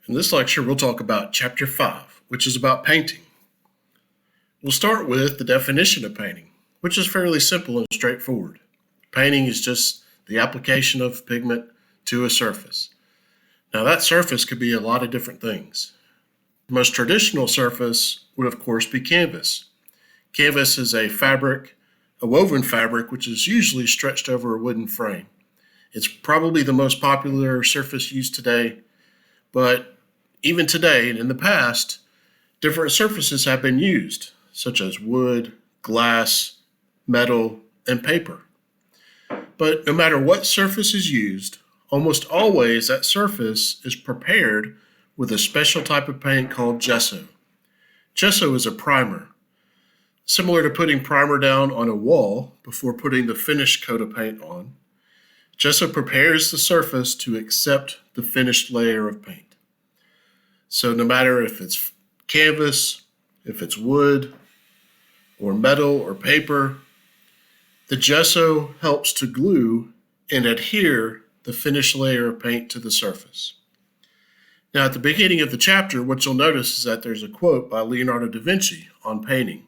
In this lecture, we'll talk about Chapter 5, which is about painting. We'll start with the definition of painting, which is fairly simple and straightforward. Painting is just the application of pigment to a surface. Now, that surface could be a lot of different things. The most traditional surface would, of course, be canvas. Canvas is a woven fabric, which is usually stretched over a wooden frame. It's probably the most popular surface used today, but even today and in the past, different surfaces have been used, such as wood, glass, metal, and paper. But no matter what surface is used, almost always that surface is prepared with a special type of paint called gesso. Gesso is a primer, similar to putting primer down on a wall before putting the finished coat of paint on. Gesso prepares the surface to accept the finished layer of paint. So no matter if it's canvas, if it's wood, or metal or paper, the gesso helps to glue and adhere the finished layer of paint to the surface. Now, at the beginning of the chapter, what you'll notice is that there's a quote by Leonardo da Vinci on painting.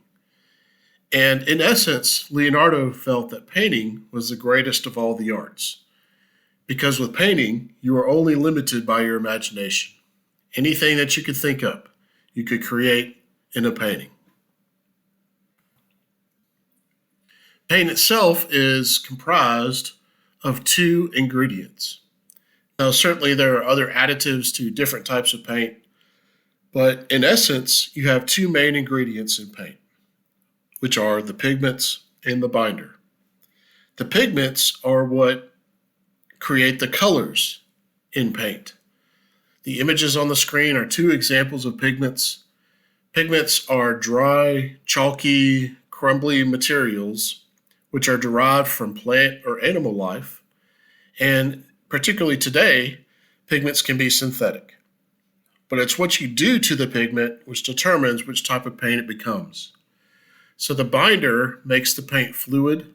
And in essence, Leonardo felt that painting was the greatest of all the arts. Because with painting, you are only limited by your imagination. Anything that you could think up, you could create in a painting. Paint itself is comprised of two ingredients. Now, certainly there are other additives to different types of paint, but in essence, you have two main ingredients in paint, which are the pigments and the binder. The pigments are what create the colors in paint. The images on the screen are two examples of pigments. Pigments are dry, chalky, crumbly materials which are derived from plant or animal life, and particularly today, pigments can be synthetic. But it's what you do to the pigment which determines which type of paint it becomes. So the binder makes the paint fluid.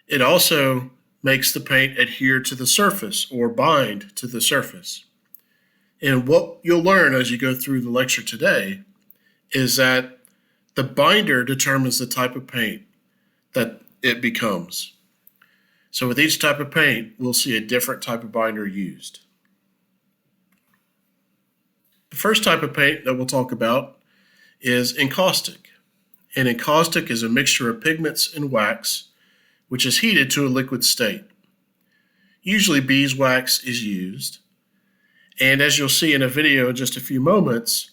It also makes the paint adhere to the surface or bind to the surface. And what you'll learn as you go through the lecture today is that the binder determines the type of paint that it becomes. So with each type of paint, we'll see a different type of binder used. The first type of paint that we'll talk about is encaustic. And encaustic is a mixture of pigments and wax, which is heated to a liquid state. Usually beeswax is used. And as you'll see in a video in just a few moments,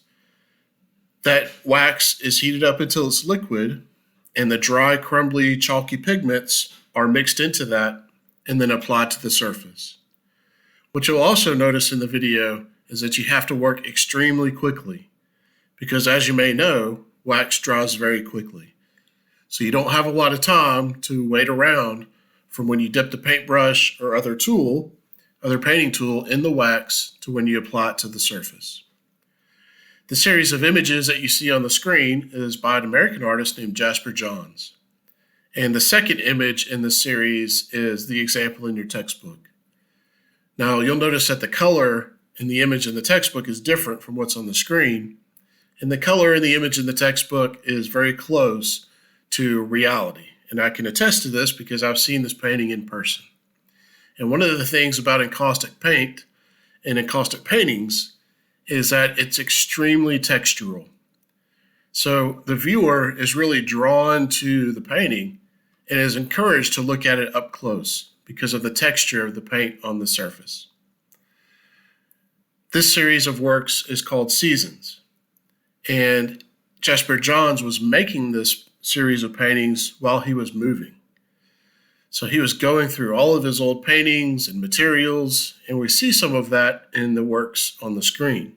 that wax is heated up until it's liquid, and the dry, crumbly, chalky pigments are mixed into that and then applied to the surface. What you'll also notice in the video is that you have to work extremely quickly because, as you may know, wax dries very quickly. So you don't have a lot of time to wait around from when you dip the paintbrush or other painting tool in the wax to when you apply it to the surface. The series of images that you see on the screen is by an American artist named Jasper Johns. And the second image in this series is the example in your textbook. Now, you'll notice that the color in the image in the textbook is different from what's on the screen. And the color in the image in the textbook is very close to reality. And I can attest to this because I've seen this painting in person. And one of the things about encaustic paint and encaustic paintings is that it's extremely textural. So the viewer is really drawn to the painting and is encouraged to look at it up close because of the texture of the paint on the surface. This series of works is called Seasons. And Jasper Johns was making this series of paintings while he was moving. So he was going through all of his old paintings and materials, and we see some of that in the works on the screen.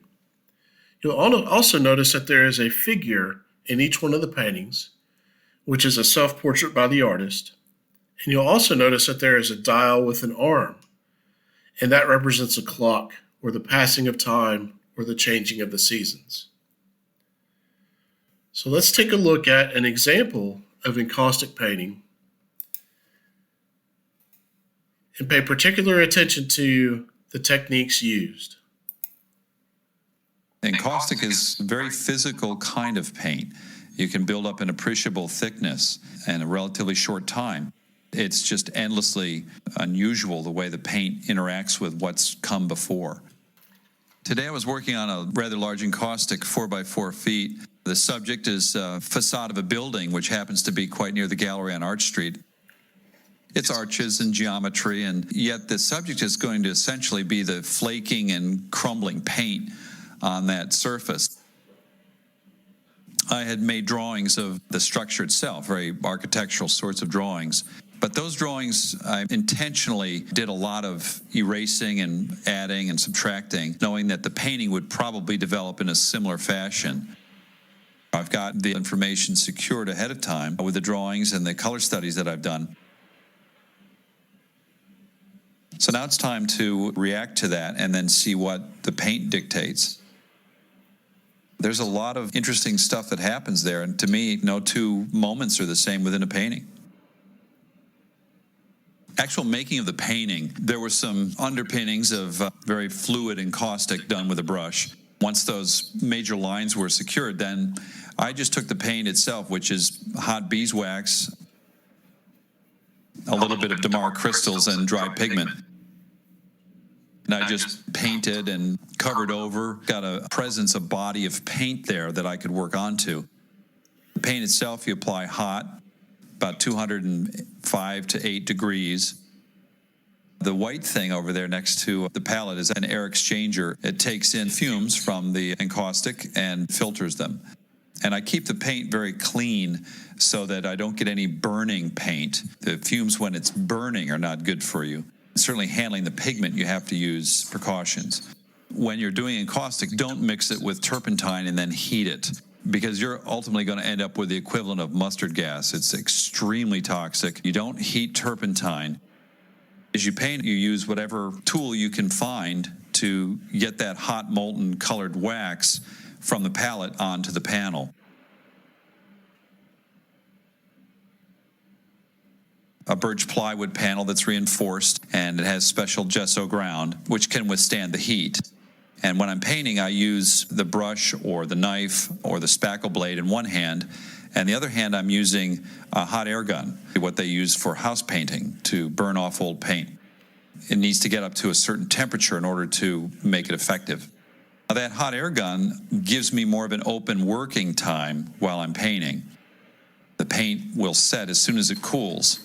You'll also notice that there is a figure in each one of the paintings, which is a self-portrait by the artist. And you'll also notice that there is a dial with an arm, and that represents a clock or the passing of time or the changing of the seasons. So let's take a look at an example of encaustic painting and pay particular attention to the techniques used. Encaustic is a very physical kind of paint. You can build up an appreciable thickness in a relatively short time. It's just endlessly unusual the way the paint interacts with what's come before. Today I was working on a rather large encaustic 4x4 feet. The subject is a facade of a building, which happens to be quite near the gallery on Arch Street. It's arches and geometry, and yet the subject is going to essentially be the flaking and crumbling paint on that surface. I had made drawings of the structure itself, very architectural sorts of drawings. But those drawings, I intentionally did a lot of erasing and adding and subtracting, knowing that the painting would probably develop in a similar fashion. I've got the information secured ahead of time with the drawings and the color studies that I've done. So now it's time to react to that and then see what the paint dictates. There's a lot of interesting stuff that happens there, and to me, no two moments are the same within a painting. Actual making of the painting, there were some underpinnings of very fluid encaustic done with a brush. Once those major lines were secured, then I just took the paint itself, which is hot beeswax, a little bit of Damar crystals, and dry pigment. And I just painted and covered over, got a presence, a body of paint there that I could work onto. The paint itself, you apply hot, about 205 to 8 degrees. The white thing over there next to the palette is an air exchanger. It takes in fumes from the encaustic and filters them. And I keep the paint very clean so that I don't get any burning paint. The fumes when it's burning are not good for you. Certainly handling the pigment, you have to use precautions. When you're doing encaustic, don't mix it with turpentine and then heat it, because you're ultimately going to end up with the equivalent of mustard gas. It's extremely toxic. You don't heat turpentine. As you paint, you use whatever tool you can find to get that hot molten colored wax from the palette onto the panel. A birch plywood panel that's reinforced, and it has special gesso ground, which can withstand the heat. And when I'm painting, I use the brush or the knife or the spackle blade in one hand, and the other hand I'm using a hot air gun, what they use for house painting to burn off old paint. It needs to get up to a certain temperature in order to make it effective. Now, that hot air gun gives me more of an open working time while I'm painting. The paint will set as soon as it cools.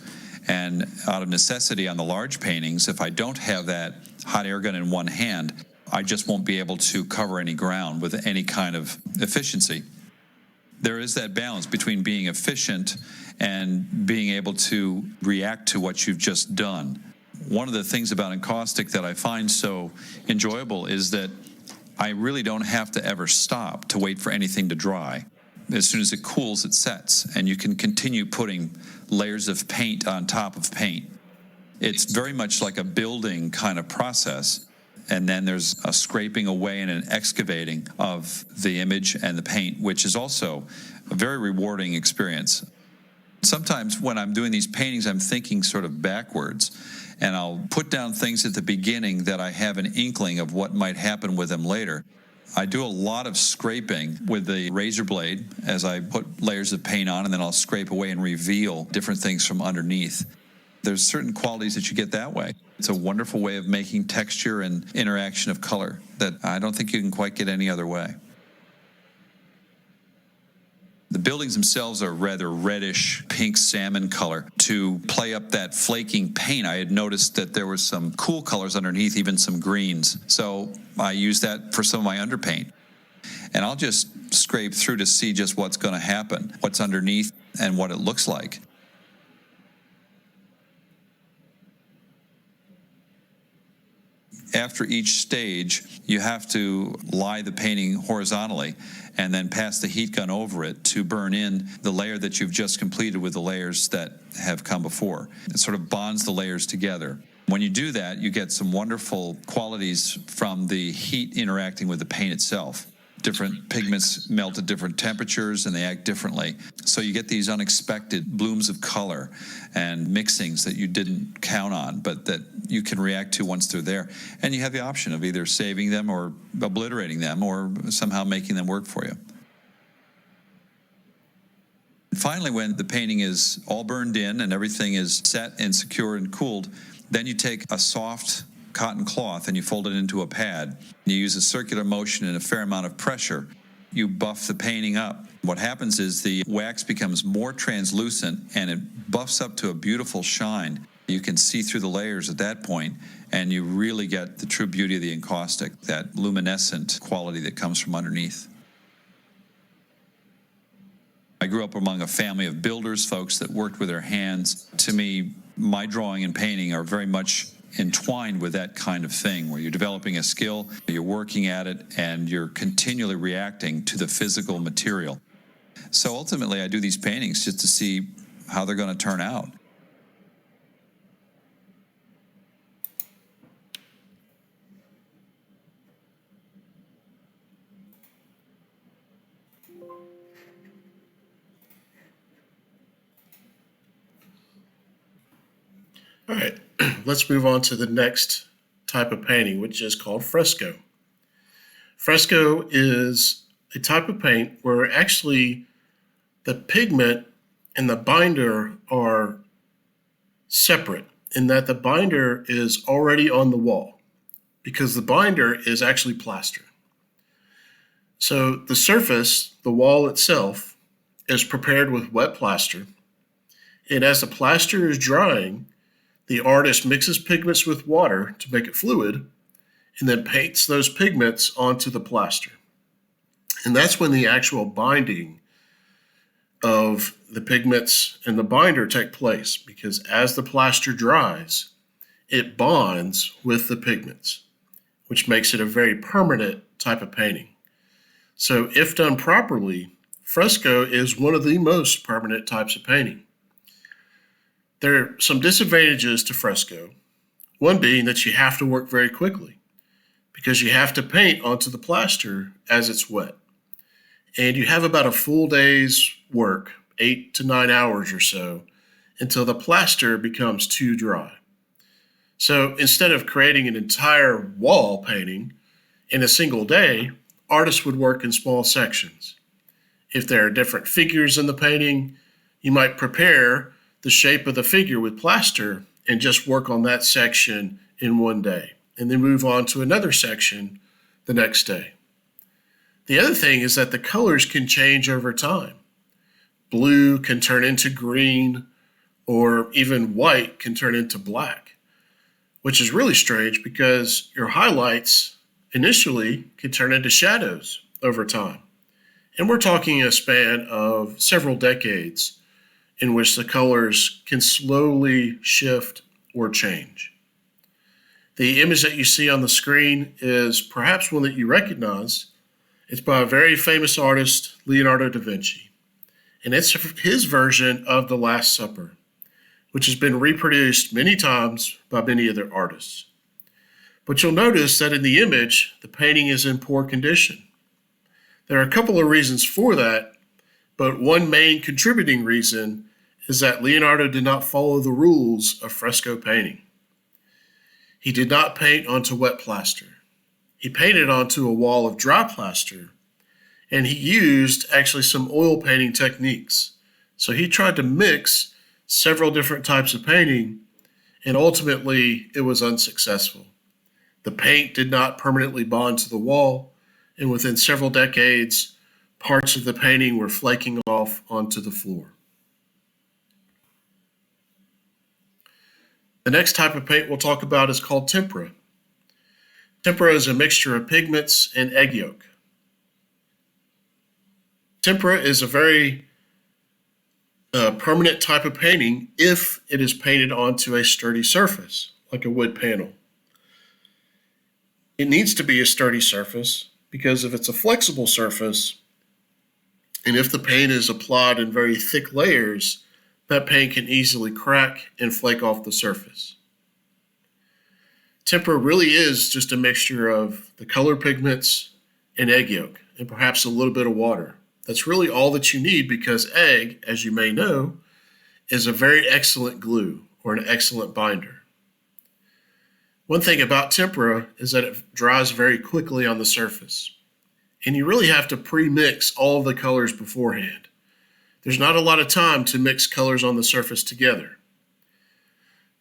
And out of necessity on the large paintings, if I don't have that hot air gun in one hand, I just won't be able to cover any ground with any kind of efficiency. There is that balance between being efficient and being able to react to what you've just done. One of the things about encaustic that I find so enjoyable is that I really don't have to ever stop to wait for anything to dry. As soon as it cools, it sets, and you can continue putting layers of paint on top of paint. It's very much like a building kind of process, and then there's a scraping away and an excavating of the image and the paint, which is also a very rewarding experience. Sometimes when I'm doing these paintings, I'm thinking sort of backwards, and I'll put down things at the beginning that I have an inkling of what might happen with them later. I do a lot of scraping with the razor blade as I put layers of paint on, and then I'll scrape away and reveal different things from underneath. There's certain qualities that you get that way. It's a wonderful way of making texture and interaction of color that I don't think you can quite get any other way. The buildings themselves are rather reddish, pink salmon color. To play up that flaking paint, I had noticed that there were some cool colors underneath, even some greens. So I used that for some of my underpaint. And I'll just scrape through to see just what's going to happen, what's underneath, and what it looks like. After each stage, you have to lie the painting horizontally and then pass the heat gun over it to burn in the layer that you've just completed with the layers that have come before. It sort of bonds the layers together. When you do that, you get some wonderful qualities from the heat interacting with the paint itself. Different pigments melt at different temperatures and they act differently. So you get these unexpected blooms of color and mixings that you didn't count on, but that you can react to once they're there. And you have the option of either saving them or obliterating them or somehow making them work for you. And finally, when the painting is all burned in and everything is set and secure and cooled, then you take a soft cotton cloth and you fold it into a pad. You use a circular motion and a fair amount of pressure. You buff the painting up. What happens is the wax becomes more translucent and it buffs up to a beautiful shine. You can see through the layers at that point, and you really get the true beauty of the encaustic, that luminescent quality that comes from underneath. I grew up among a family of builders, folks that worked with their hands. To me, my drawing and painting are very much entwined with that kind of thing, where you're developing a skill, you're working at it, and you're continually reacting to the physical material. So ultimately, I do these paintings just to see how they're going to turn out. All right, let's move on to the next type of painting, which is called fresco. Fresco is a type of paint where actually the pigment and the binder are separate, in that the binder is already on the wall because the binder is actually plaster. So the surface, the wall itself, is prepared with wet plaster, and as the plaster is drying, the artist mixes pigments with water to make it fluid and then paints those pigments onto the plaster. And that's when the actual binding of the pigments and the binder take place, because as the plaster dries, it bonds with the pigments, which makes it a very permanent type of painting. So if done properly, fresco is one of the most permanent types of painting. There are some disadvantages to fresco, one being that you have to work very quickly because you have to paint onto the plaster as it's wet. And you have about a full day's work, 8 to 9 hours or so, until the plaster becomes too dry. So instead of creating an entire wall painting in a single day, artists would work in small sections. If there are different figures in the painting, you might prepare the shape of the figure with plaster and just work on that section in one day, and then move on to another section the next day. The other thing is that the colors can change over time. Blue can turn into green, or even white can turn into black, which is really strange because your highlights initially can turn into shadows over time. And we're talking a span of several decades in which the colors can slowly shift or change. The image that you see on the screen is perhaps one that you recognize. It's by a very famous artist, Leonardo da Vinci, and it's his version of The Last Supper, which has been reproduced many times by many other artists. But you'll notice that in the image, the painting is in poor condition. There are a couple of reasons for that, but one main contributing reason is that Leonardo did not follow the rules of fresco painting. He did not paint onto wet plaster. He painted onto a wall of dry plaster, and he used actually some oil painting techniques. So he tried to mix several different types of painting, and ultimately it was unsuccessful. The paint did not permanently bond to the wall, and within several decades, parts of the painting were flaking off onto the floor. The next type of paint we'll talk about is called tempera. Tempera is a mixture of pigments and egg yolk. Tempera is a very permanent type of painting if it is painted onto a sturdy surface, like a wood panel. It needs to be a sturdy surface because if it's a flexible surface, and if the paint is applied in very thick layers, that paint can easily crack and flake off the surface. Tempera really is just a mixture of the color pigments and egg yolk. and perhaps a little bit of water. That's really all that you need because egg, as you may know, is a very excellent glue or an excellent binder. One thing about tempera is that it dries very quickly on the surface, and you really have to pre-mix all of the colors beforehand. There's not a lot of time to mix colors on the surface together.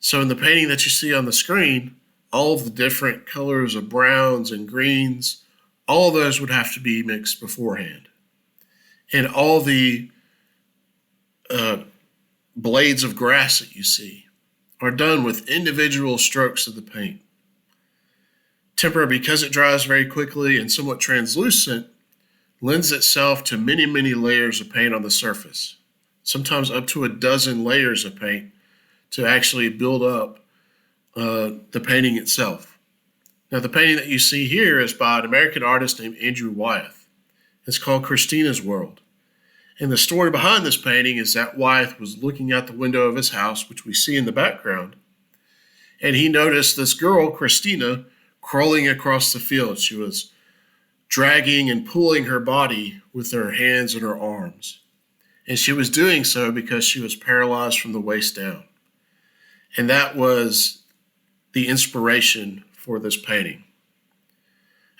So in the painting that you see on the screen, all of the different colors of browns and greens, all of those would have to be mixed beforehand. And all the blades of grass that you see are done with individual strokes of the paint. Tempera, because it dries very quickly and somewhat translucent, lends itself to many, many layers of paint on the surface, sometimes up to a dozen layers of paint to actually build up the painting itself. Now, the painting that you see here is by an American artist named Andrew Wyeth. It's called Christina's World. And the story behind this painting is that Wyeth was looking out the window of his house, which we see in the background, and he noticed this girl, Christina, crawling across the field. She was dragging and pulling her body with her hands and her arms. And she was doing so because she was paralyzed from the waist down. And that was the inspiration for this painting.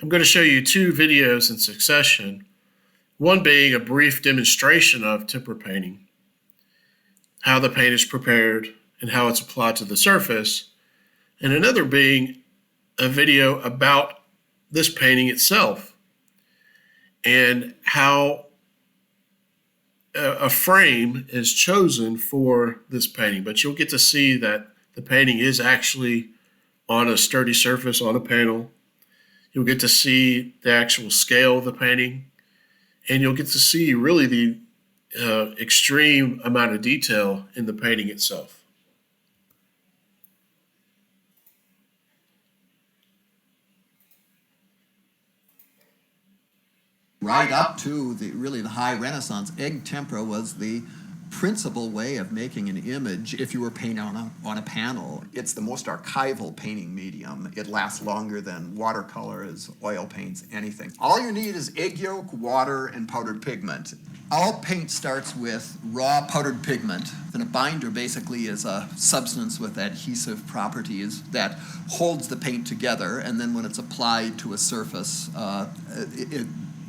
I'm going to show you two videos in succession, one being a brief demonstration of tempera painting, how the paint is prepared and how it's applied to the surface, and another being a video about this painting itself and how a frame is chosen for this painting. But you'll get to see that the painting is actually on a sturdy surface on a panel. You'll get to see the actual scale of the painting, and you'll get to see really the extreme amount of detail in the painting itself. Right up to the high Renaissance, egg tempera was the principal way of making an image if you were painting on a panel. It's the most archival painting medium. It lasts longer than watercolors, oil paints, anything. All you need is egg yolk, water, and powdered pigment. All paint starts with raw powdered pigment. Then a binder basically is a substance with adhesive properties that holds the paint together, and then when it's applied to a surface,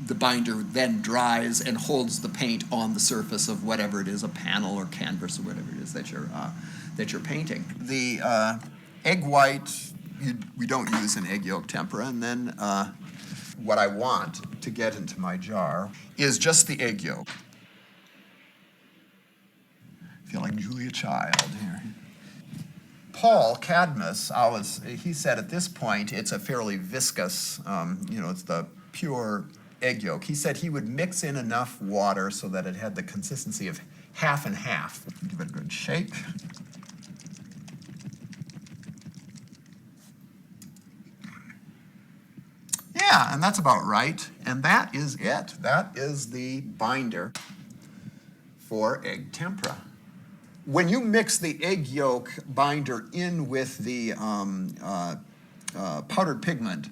the binder then dries and holds the paint on the surface of whatever it is, a panel or canvas or whatever it is that you're painting. The egg white we don't use in egg yolk tempera, and then what I want to get into my jar is just the egg yolk. I feel like Julia Child here. Paul Cadmus, he said at this point it's a fairly viscous, it's the pure egg yolk. He said he would mix in enough water so that it had the consistency of half and half. Give it a good shake. Yeah, and that's about right. And that is it. That is the binder for egg tempera. When you mix the egg yolk binder in with the powdered pigment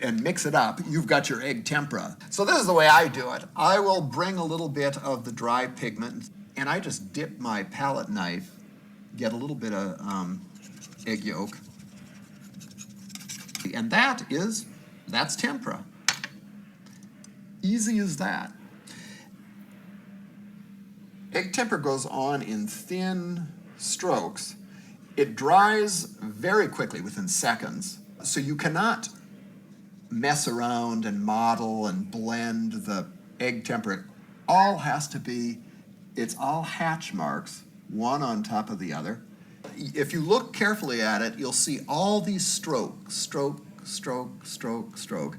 and mix it up, you've got your egg tempera. So this is the way I do it. I will bring a little bit of the dry pigment, and I just dip my palette knife, get a little bit of egg yolk, and that's tempera. Easy as that. Egg tempera goes on in thin strokes. It dries very quickly, within seconds, so you cannot mess around and model and blend the egg tempera. It's all hatch marks, one on top of the other. If you look carefully at it, you'll see all these stroke, stroke, stroke, stroke.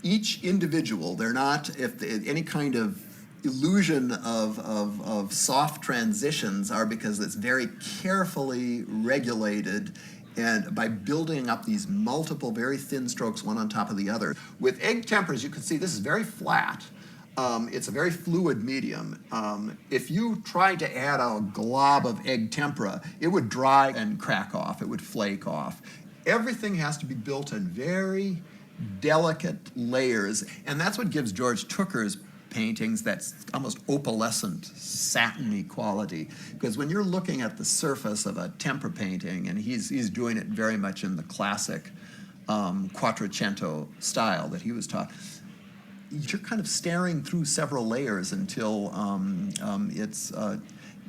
Each individual, they're not, any kind of illusion of soft transitions are because it's very carefully regulated, and by building up these multiple very thin strokes one on top of the other. With egg temperas, you can see this is very flat. It's a very fluid medium. If you tried to add a glob of egg tempera, it would dry and crack off. It would flake off. Everything has to be built in very delicate layers, and that's what gives George Tooker's paintings that almost opalescent, satiny quality. Because when you're looking at the surface of a tempera painting, and he's doing it very much in the classic Quattrocento style that he was taught, you're kind of staring through several layers until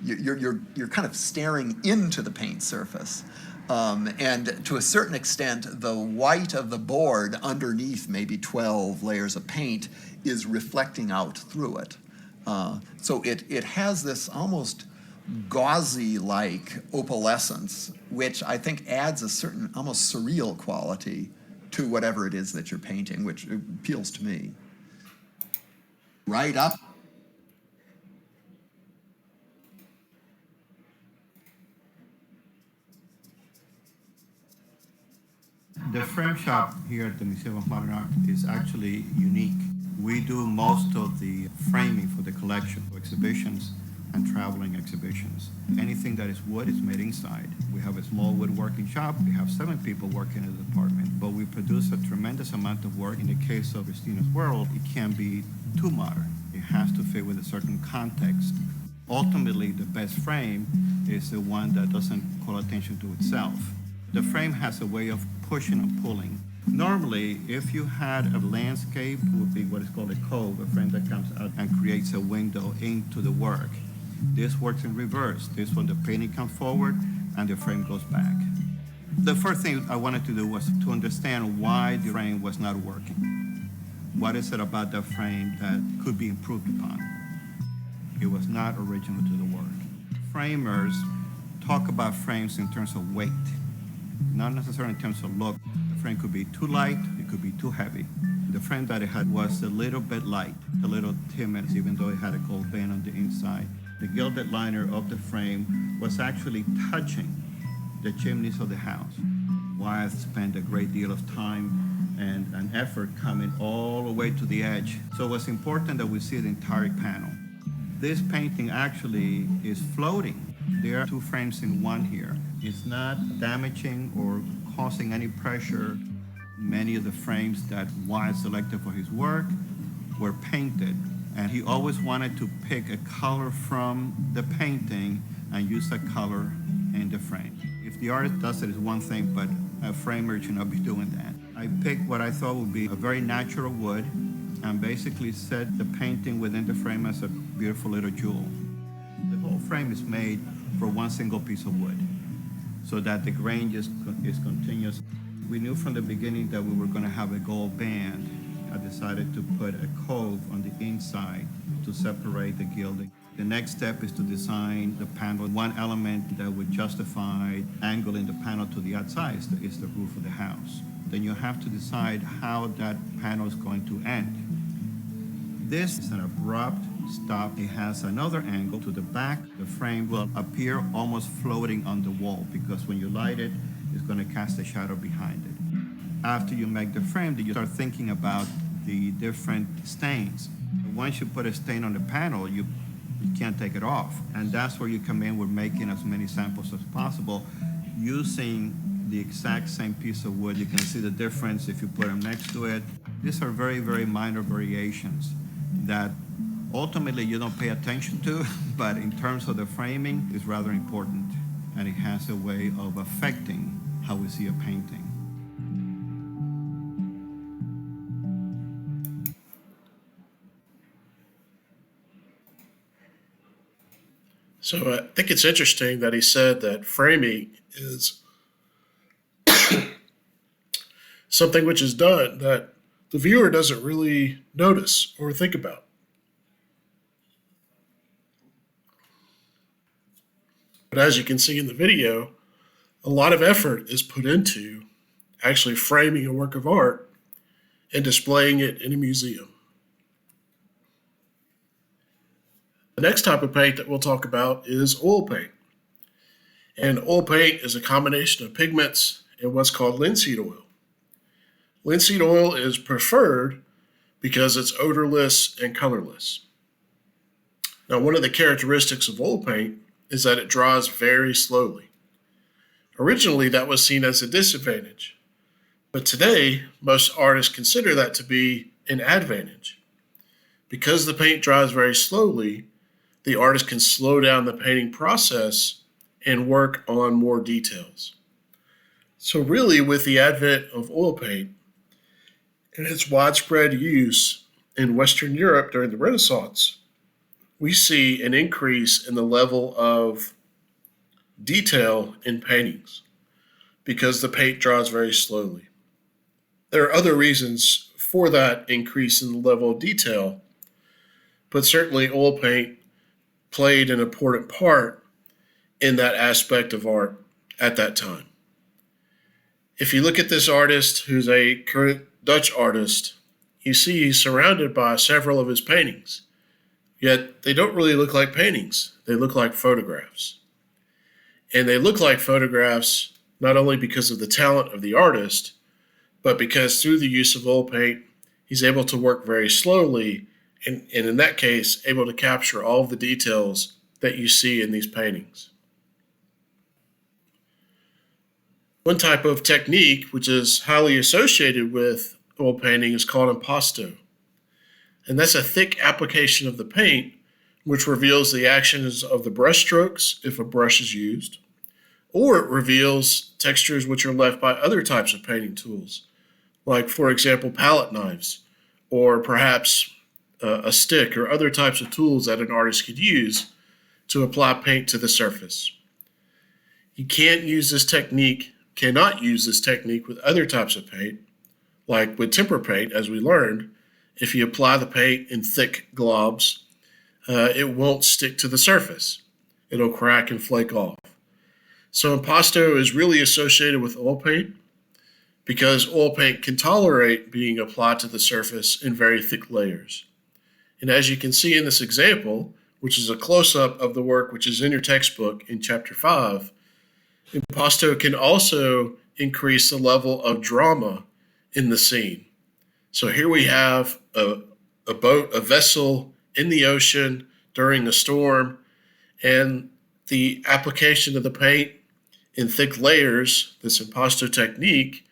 you're kind of staring into the paint surface. And to a certain extent, the white of the board underneath maybe 12 layers of paint is reflecting out through it. So it has this almost gauzy-like opalescence, which I think adds a certain almost surreal quality to whatever it is that you're painting, which appeals to me. Right up. The frame shop here at the Museum of Modern Art is actually unique. We do most of the framing for the collection, exhibitions and traveling exhibitions. Anything that is wood is made inside. We have a small woodworking shop. We have 7 people working in the department, but we produce a tremendous amount of work. In the case of Christina's World, it can't be too modern. It has to fit with a certain context. Ultimately, the best frame is the one that doesn't call attention to itself. The frame has a way of pushing and pulling. Normally, if you had a landscape, it would be what is called a cove, a frame that comes out and creates a window into the work. This works in reverse. This one, the painting comes forward and the frame goes back. The first thing I wanted to do was to understand why the frame was not working. What is it about the frame that could be improved upon? It was not original to the work. Framers talk about frames in terms of weight, not necessarily in terms of look. The frame could be too light, it could be too heavy. The frame that it had was a little bit light, a little timid, even though it had a gold band on the inside. The gilded liner of the frame was actually touching the chimneys of the house. Wyeth spent a great deal of time and effort coming all the way to the edge. So it was important that we see the entire panel. This painting actually is floating. There are 2 frames in one here. It's not damaging or causing any pressure. Many of the frames that Wyeth selected for his work were painted, and he always wanted to pick a color from the painting and use that color in the frame. If the artist does it, it's one thing, but a framer should not be doing that. I picked what I thought would be a very natural wood and basically set the painting within the frame as a beautiful little jewel. The whole frame is made for one single piece of wood, so that the grain just is continuous. We knew from the beginning that we were going to have a gold band. I decided to put a cove on the inside to separate the gilding. The next step is to design the panel. One element that would justify angling the panel to the outside is the roof of the house. Then you have to decide how that panel is going to end. This is an abrupt stop. It has another angle to the back. The frame will appear almost floating on the wall because when you light it, it's going to cast a shadow behind it. After you make the frame, then you start thinking about the different stains. Once you put a stain on the panel, you can't take it off. And that's where you come in with making as many samples as possible using the exact same piece of wood. You can see the difference if you put them next to it. These are very, very minor variations that ultimately you don't pay attention to, but in terms of the framing, it's rather important. And it has a way of affecting how we see a painting. So I think it's interesting that he said that framing is something which is done that the viewer doesn't really notice or think about. But as you can see in the video, a lot of effort is put into actually framing a work of art and displaying it in a museum. The next type of paint that we'll talk about is oil paint. And oil paint is a combination of pigments and what's called linseed oil. Linseed oil is preferred because it's odorless and colorless. Now, one of the characteristics of oil paint is that it dries very slowly. Originally, that was seen as a disadvantage, But today, most artists consider that to be an advantage. Because the paint dries very slowly, the artist can slow down the painting process and work on more details. So really, with the advent of oil paint and its widespread use in Western Europe during the Renaissance, we see an increase in the level of detail in paintings because the paint dries very slowly. There are other reasons for that increase in the level of detail, but certainly oil paint played an important part in that aspect of art at that time. If you look at this artist, who's a current Dutch artist, you see he's surrounded by several of his paintings, yet they don't really look like paintings. They look like photographs. And they look like photographs not only because of the talent of the artist, but because through the use of oil paint, he's able to work very slowly, and in that case, able to capture all of the details that you see in these paintings. One type of technique which is highly associated with oil painting is called impasto. And that's a thick application of the paint which reveals the actions of the brush strokes if a brush is used, or it reveals textures which are left by other types of painting tools, like, for example, palette knives, or perhaps a stick or other types of tools that an artist could use to apply paint to the surface. You cannot use this technique with other types of paint, like with tempera paint, as we learned. If you apply the paint in thick globs, it won't stick to the surface. It'll crack and flake off. So impasto is really associated with oil paint because oil paint can tolerate being applied to the surface in very thick layers. And as you can see in this example, which is a close-up of the work which is in your textbook in Chapter 5, impasto can also increase the level of drama in the scene. So here we have a boat, a vessel in the ocean during a storm, and the application of the paint in thick layers, this impasto technique,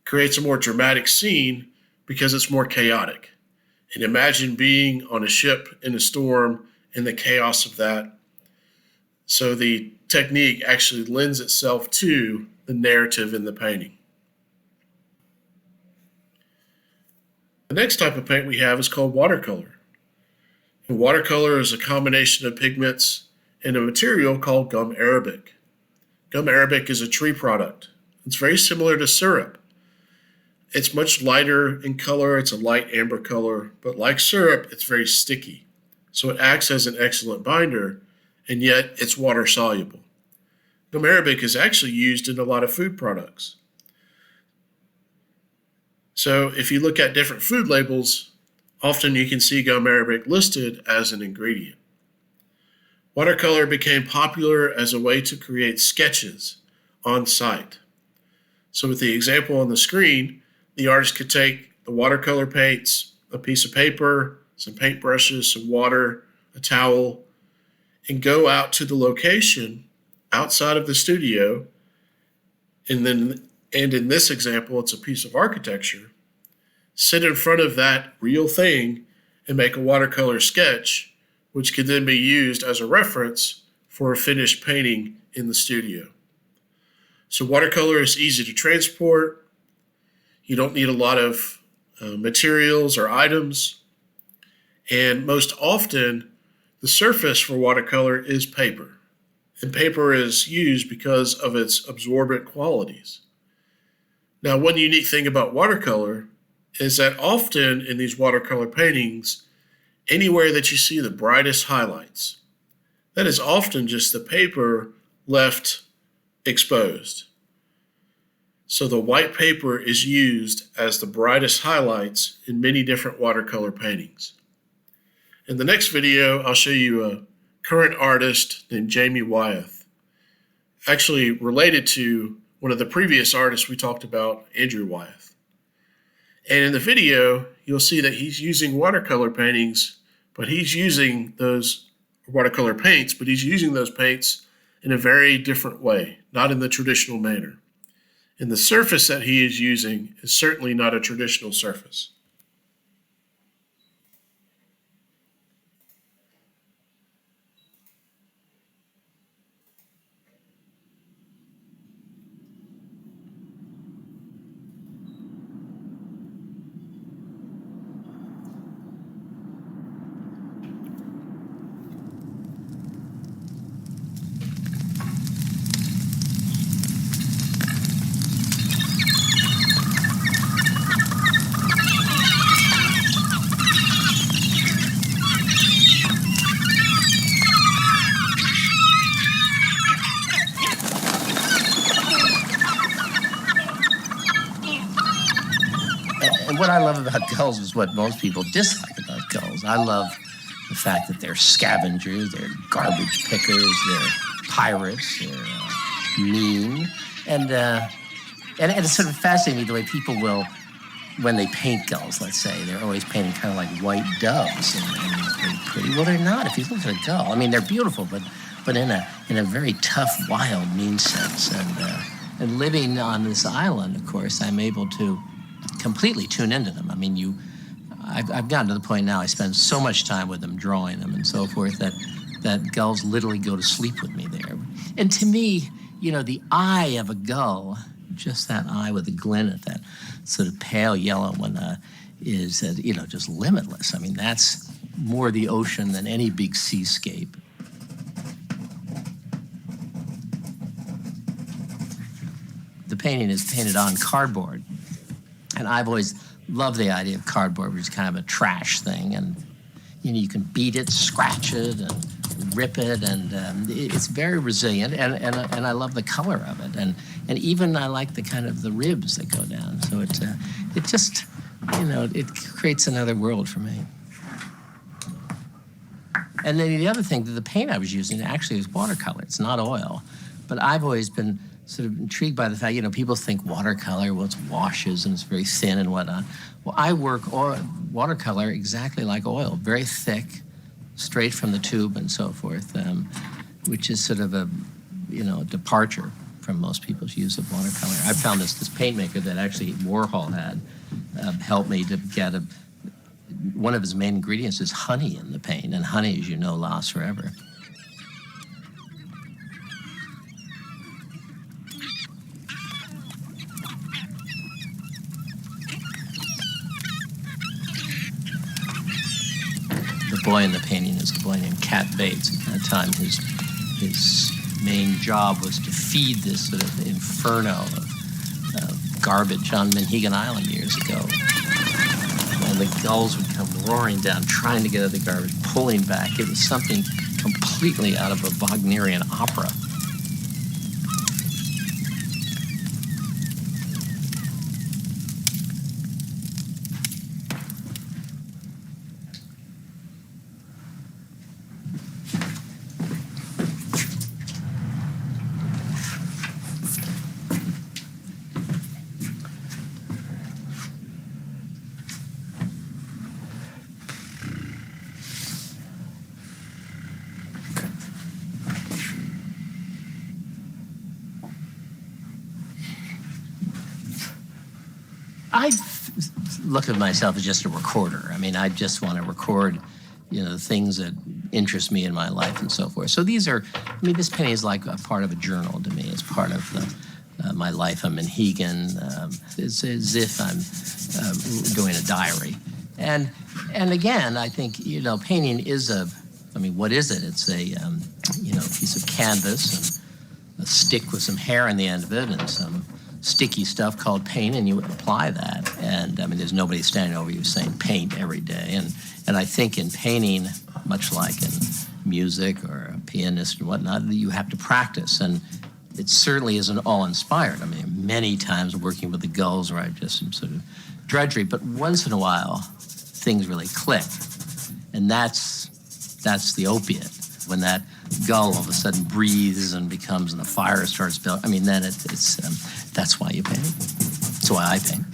creates a more dramatic scene because it's more chaotic. And imagine being on a ship in a storm and the chaos of that. So the technique actually lends itself to the narrative in the painting. The next type of paint we have is called watercolor. And watercolor is a combination of pigments and a material called gum arabic. Gum arabic is a tree product. It's very similar to syrup. It's much lighter in color. It's a light amber color, but like syrup, it's very sticky. So it acts as an excellent binder, and yet it's water soluble. Gum arabic is actually used in a lot of food products. So if you look at different food labels, often you can see gum arabic listed as an ingredient. Watercolor became popular as a way to create sketches on site. So with the example on the screen, the artist could take the watercolor paints, a piece of paper, some paintbrushes, some water, a towel, and go out to the location outside of the studio. And in this example, it's a piece of architecture. Sit in front of that real thing and make a watercolor sketch, which can then be used as a reference for a finished painting in the studio. So watercolor is easy to transport. You don't need a lot of materials or items. And most often, the surface for watercolor is paper. And paper is used because of its absorbent qualities. Now, one unique thing about watercolor is that often in these watercolor paintings, anywhere that you see the brightest highlights, that is often just the paper left exposed. So the white paper is used as the brightest highlights in many different watercolor paintings. In the next video, I'll show you a current artist named Jamie Wyeth, actually related to one of the previous artists we talked about, Andrew Wyeth. And in the video, you'll see that he's using watercolor paints, but he's using those paints in a very different way, not in the traditional manner. And the surface that he is using is certainly not a traditional surface. And what I love about gulls is what most people dislike about gulls. I love the fact that they're scavengers, they're garbage pickers, they're pirates, they're mean. And it's sort of fascinating the way people will, when they paint gulls, let's say, they're always painting kind of like white doves and very pretty. Well, they're not. If you look at a gull, I mean, they're beautiful, but in a very tough, wild, mean sense. And living on this island, of course, I'm able to completely tune into them. I mean, I've gotten to the point now I spend so much time with them, drawing them and so forth, that gulls literally go to sleep with me there. And to me, the eye of a gull, just that eye with a glint at that sort of pale yellow one, is, just limitless. I mean, that's more the ocean than any big seascape. The painting is painted on cardboard. And I've always loved the idea of cardboard, which is kind of a trash thing. And, you can beat it, scratch it, and rip it. And it's very resilient. And I love the color of it. And even I like the kind of the ribs that go down. So it just, it creates another world for me. And then the other thing, the paint I was using actually is watercolor. It's not oil. But I've always been sort of intrigued by the fact, people think watercolor, well, it's washes and it's very thin and whatnot. Well, I work watercolor exactly like oil, very thick, straight from the tube and so forth, which is sort of a, departure from most people's use of watercolor. I found this paint maker that actually Warhol had helped me to get one of his main ingredients is honey in the paint, and honey, as you know, lasts forever. The boy in the painting is a boy named Cat Bates. At that time, his main job was to feed this sort of inferno of garbage on Monhegan Island years ago. And the gulls would come roaring down, trying to get at the garbage, pulling back. It was something completely out of a Wagnerian opera. I look at myself as just a recorder. I mean, I just want to record, the things that interest me in my life and so forth. So this painting is like a part of a journal to me. It's part of my life. I'm in Monhegan. It's as if I'm doing a diary. And again, I think, painting is what is it? It's a, piece of canvas and a stick with some hair on the end of it and some sticky stuff called paint, and you apply that. And there's nobody standing over you saying paint every day. And I think in painting, much like in music or a pianist and whatnot, you have to practice. And it certainly isn't all inspired. Many times working with the gulls where I just some sort of drudgery, but once in a while, things really click. And that's the opiate. When that gull all of a sudden breathes and becomes, and the fire starts building, then it's that's why you paint. That's why I paint.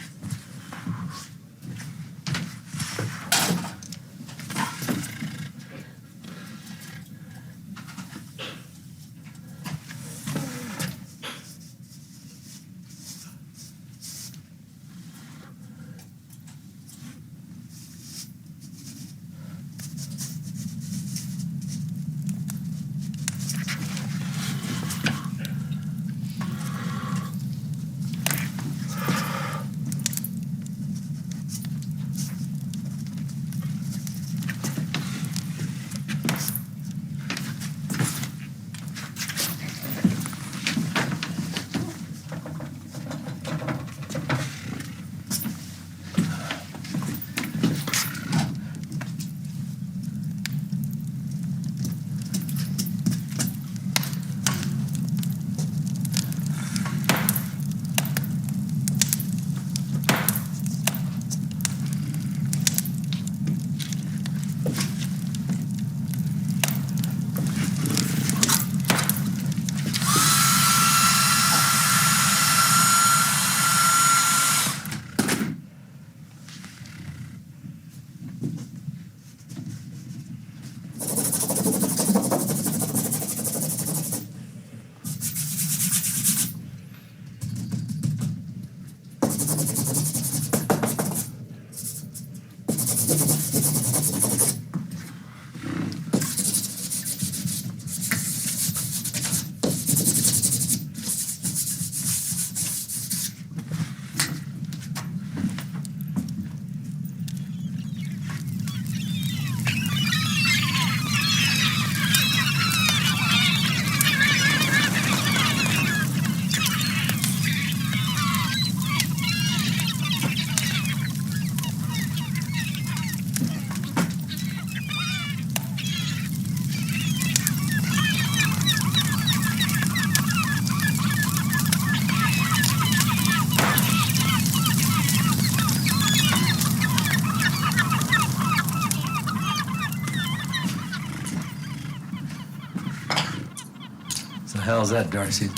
hell's that, Darcy?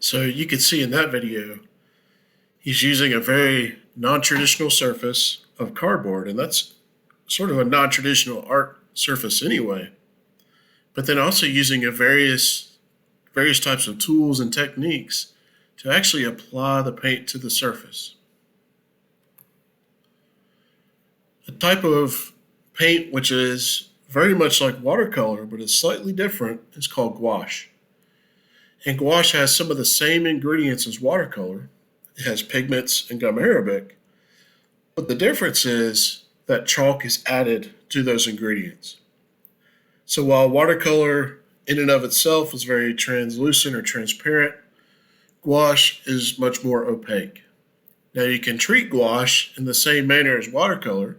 So you can see in that video, he's using a very non-traditional surface of cardboard, and that's sort of a non-traditional art surface anyway. But then also using various types of tools and techniques to actually apply the paint to the surface. A type of paint which is very much like watercolor, but is slightly different, is called gouache. And gouache has some of the same ingredients as watercolor. It has pigments and gum arabic, but the difference is that chalk is added to those ingredients. So while watercolor in and of itself is very translucent or transparent, gouache is much more opaque. Now you can treat gouache in the same manner as watercolor,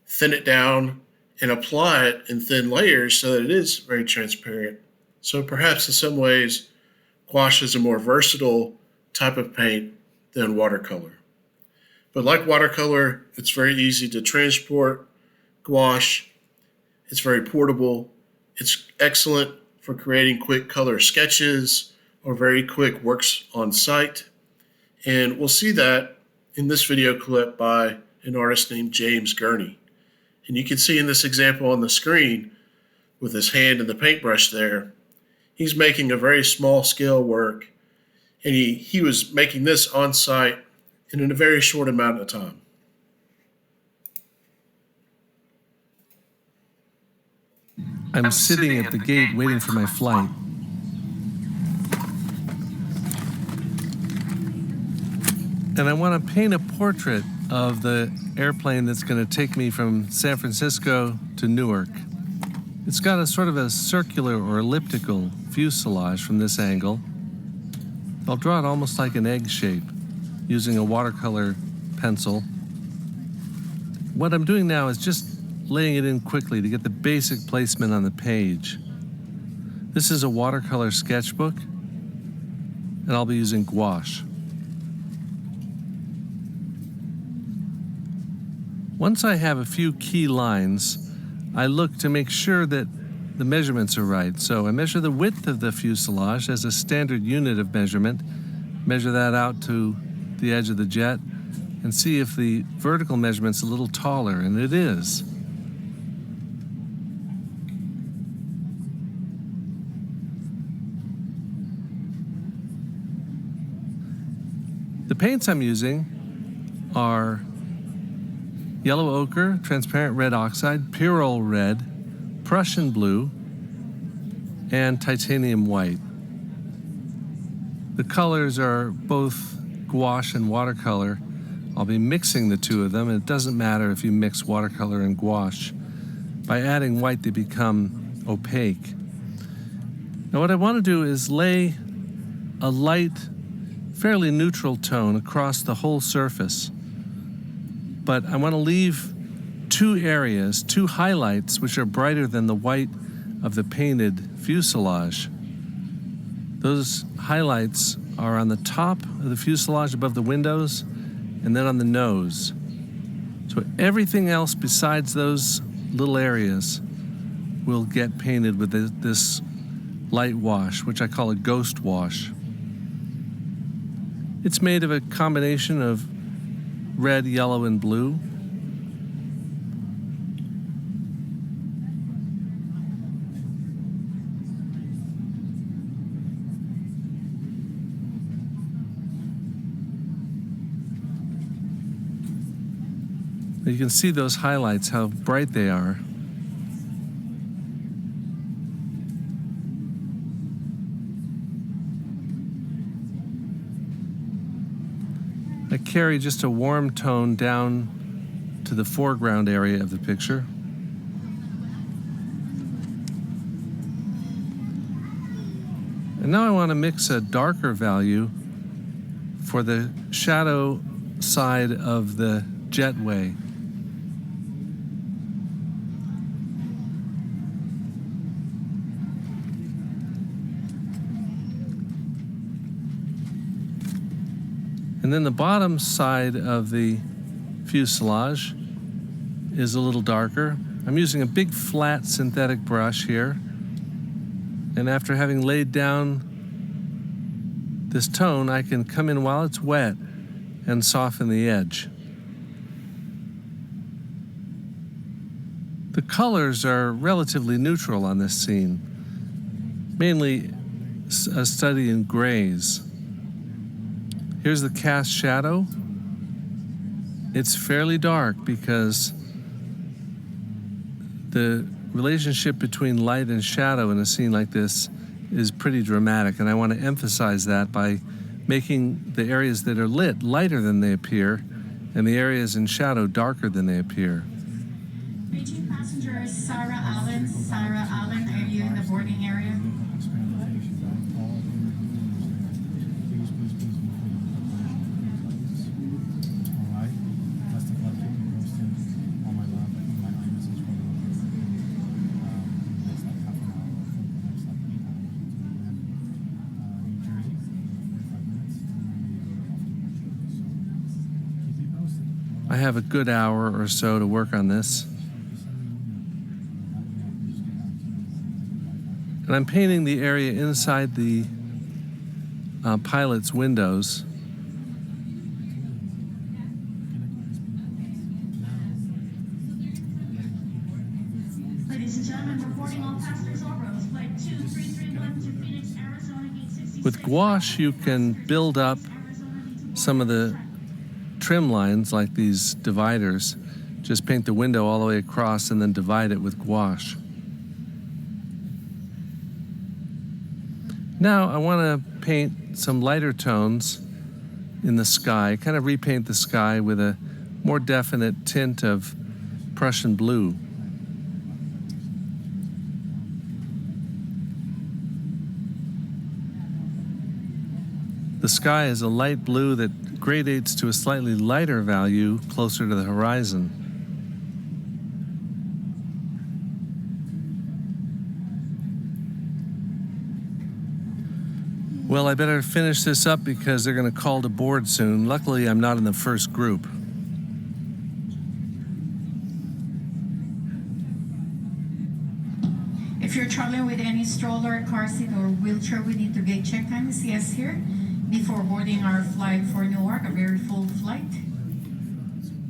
thin it down and apply it in thin layers so that it is very transparent. So perhaps in some ways, gouache is a more versatile type of paint than watercolor. But like watercolor, it's very easy to transport. Gouache, it's very portable. It's excellent for creating quick color sketches or very quick works on site. And we'll see that in this video clip by an artist named James Gurney. And you can see in this example on the screen with his hand and the paintbrush there, he's making a very small scale work, and he was making this on site and in a very short amount of time. I'm sitting at the gate waiting for my flight. And I want to paint a portrait of the airplane that's going to take me from San Francisco to Newark. It's got a sort of a circular or elliptical fuselage from this angle. I'll draw it almost like an egg shape using a watercolor pencil. What I'm doing now is just laying it in quickly to get the basic placement on the page. This is a watercolor sketchbook, and I'll be using gouache. Once I have a few key lines, I look to make sure that the measurements are right. So I measure the width of the fuselage as a standard unit of measurement, measure that out to the edge of the jet, and see if the vertical measurement's a little taller, and it is. The paints I'm using are yellow ochre, transparent red oxide, Pyrrole red, Prussian blue, and titanium white. The colors are both gouache and watercolor. I'll be mixing the two of them, and it doesn't matter if you mix watercolor and gouache. By adding white, they become opaque. Now what I want to do is lay a light, fairly neutral tone across the whole surface. But I want to leave two areas, two highlights, which are brighter than the white of the painted fuselage. Those highlights are on the top of the fuselage above the windows and then on the nose. So everything else besides those little areas will get painted with this light wash, which I call a ghost wash. It's made of a combination of red, yellow, and blue. You can see those highlights, how bright they are. I carry just a warm tone down to the foreground area of the picture. And now I want to mix a darker value for the shadow side of the jetway. And then the bottom side of the fuselage is a little darker. I'm using a big flat synthetic brush here. And after having laid down this tone, I can come in while it's wet and soften the edge. The colors are relatively neutral on this scene, mainly a study in grays. Here's the cast shadow. It's fairly dark because the relationship between light and shadow in a scene like this is pretty dramatic, and I want to emphasize that by making the areas that are lit lighter than they appear and the areas in shadow darker than they appear. Reaching passenger Sarah Allen. Sarah Allen, are you in the boarding area? I have a good hour or so to work on this. And I'm painting the area inside the pilot's windows. Ladies and gentlemen, reporting all passengers on rows. Flight 2331 to Phoenix, Arizona, gate 66. With gouache, you can build up some of the trim lines like these dividers. Just paint the window all the way across and then divide it with gouache. Now I want to paint some lighter tones in the sky, kind of repaint the sky with a more definite tint of Prussian blue. The sky is a light blue that gradates to a slightly lighter value closer to the horizon. Well, I better finish this up because they're going to call to board soon. Luckily, I'm not in the first group. If you're traveling with any stroller, car seat, or wheelchair, we need to gate check time. See us here before boarding our flight for Newark, a very full flight.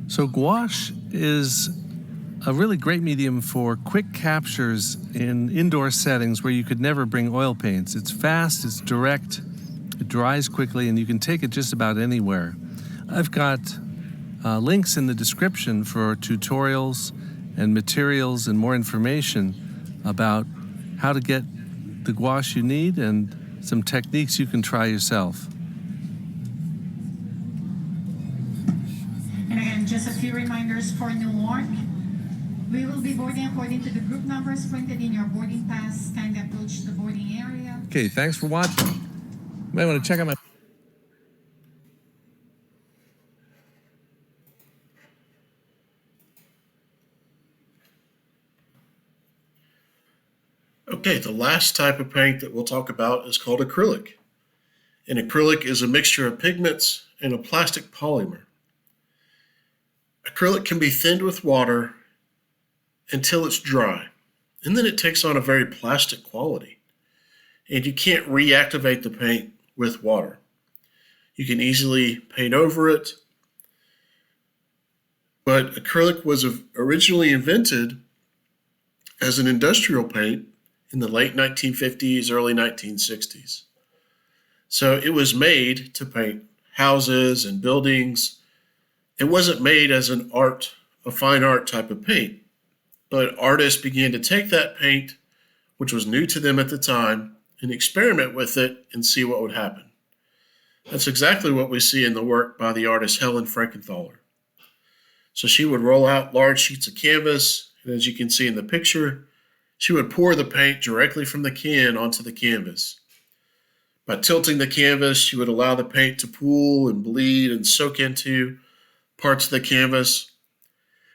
So gouache is a really great medium for quick captures in indoor settings where you could never bring oil paints. It's fast, it's direct, it dries quickly, and you can take it just about anywhere. I've got links in the description for tutorials and materials and more information about how to get the gouache you need and some techniques you can try yourself. And again, just a few reminders for Newark. We will be boarding according to the group numbers printed in your boarding pass. Kindly approach the boarding area. Okay, thanks for watching. You might want to check out my Okay, the last type of paint that we'll talk about is called acrylic. And acrylic is a mixture of pigments and a plastic polymer. Acrylic can be thinned with water until it's dry, and then it takes on a very plastic quality. And you can't reactivate the paint with water. You can easily paint over it, but acrylic was originally invented as an industrial paint in the late 1950s, early 1960s. So it was made to paint houses and buildings. It wasn't made as an art, a fine art type of paint, but artists began to take that paint, which was new to them at the time, and experiment with it and see what would happen. That's exactly what we see in the work by the artist Helen Frankenthaler. So she would roll out large sheets of canvas, and as you can see in the picture, she would pour the paint directly from the can onto the canvas. By tilting the canvas, you would allow the paint to pool and bleed and soak into parts of the canvas.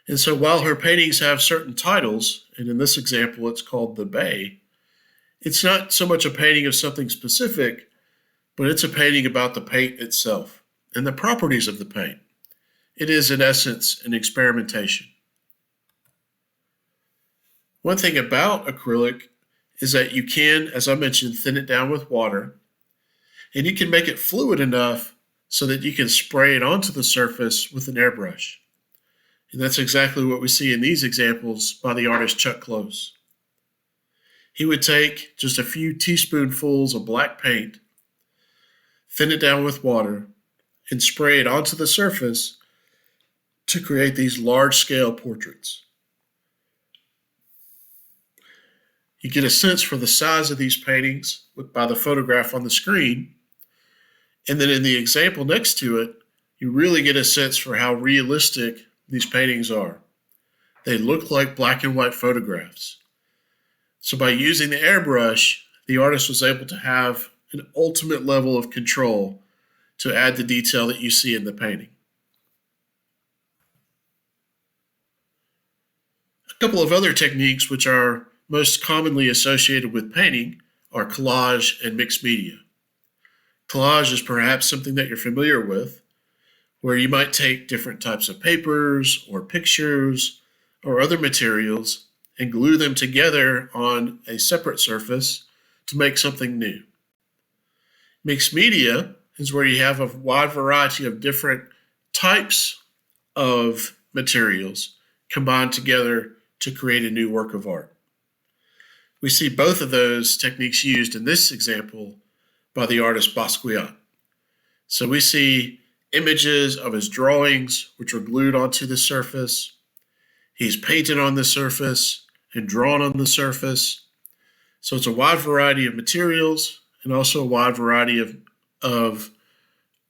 And so while her paintings have certain titles, and in this example it's called The Bay, it's not so much a painting of something specific, but it's a painting about the paint itself and the properties of the paint. It is, in essence, an experimentation. One thing about acrylic is that you can, as I mentioned, thin it down with water, and you can make it fluid enough so that you can spray it onto the surface with an airbrush. And that's exactly what we see in these examples by the artist Chuck Close. He would take just a few teaspoonfuls of black paint, thin it down with water, and spray it onto the surface to create these large-scale portraits. You get a sense for the size of these paintings by the photograph on the screen, and then in the example next to it, you really get a sense for how realistic these paintings are. They look like black and white photographs. So by using the airbrush, the artist was able to have an ultimate level of control to add the detail that you see in the painting. A couple of other techniques which are most commonly associated with painting are collage and mixed media. Collage is perhaps something that you're familiar with, where you might take different types of papers or pictures or other materials and glue them together on a separate surface to make something new. Mixed media is where you have a wide variety of different types of materials combined together to create a new work of art. We see both of those techniques used in this example by the artist Basquiat. So we see images of his drawings, which are glued onto the surface. He's painted on the surface and drawn on the surface. So it's a wide variety of materials and also a wide variety of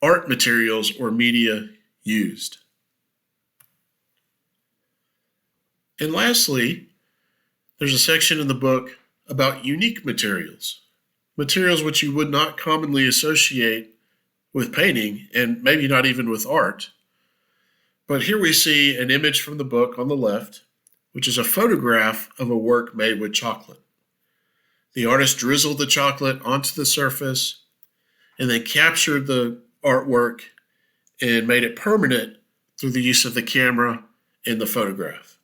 art materials or media used. And lastly, there's a section in the book about unique materials, materials which you would not commonly associate with painting and maybe not even with art. But here we see an image from the book on the left, which is a photograph of a work made with chocolate. The artist drizzled the chocolate onto the surface and then captured the artwork and made it permanent through the use of the camera in the photograph.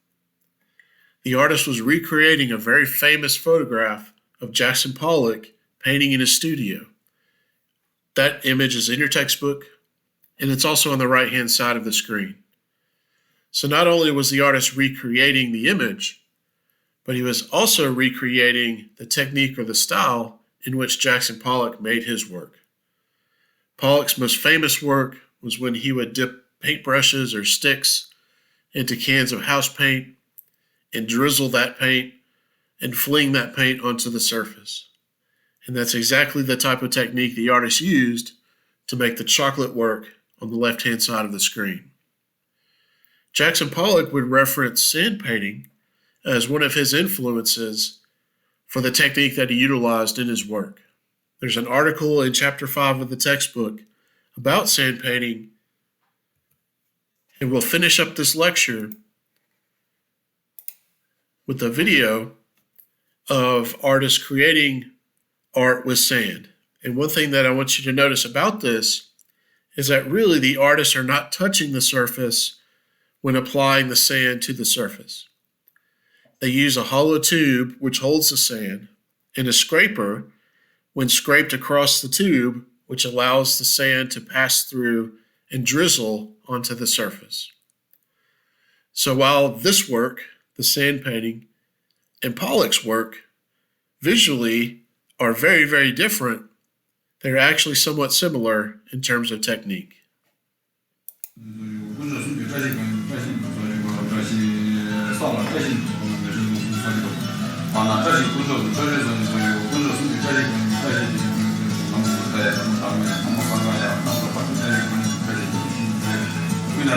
The artist was recreating a very famous photograph of Jackson Pollock painting in his studio. That image is in your textbook, and it's also on the right-hand side of the screen. So not only was the artist recreating the image, but he was also recreating the technique or the style in which Jackson Pollock made his work. Pollock's most famous work was when he would dip paintbrushes or sticks into cans of house paint and drizzle that paint and fling that paint onto the surface. And that's exactly the type of technique the artist used to make the chocolate work on the left-hand side of the screen. Jackson Pollock would reference sand painting as one of his influences for the technique that he utilized in his work. There's an article in chapter 5 of the textbook about sand painting, and we'll finish up this lecture with a video of artists creating art with sand. And one thing that I want you to notice about this is that really the artists are not touching the surface when applying the sand to the surface. They use a hollow tube which holds the sand and a scraper when scraped across the tube, which allows the sand to pass through and drizzle onto the surface. So while this work, the sand painting, and Pollock's work visually are very, very different, they're actually somewhat similar in terms of technique. Quindi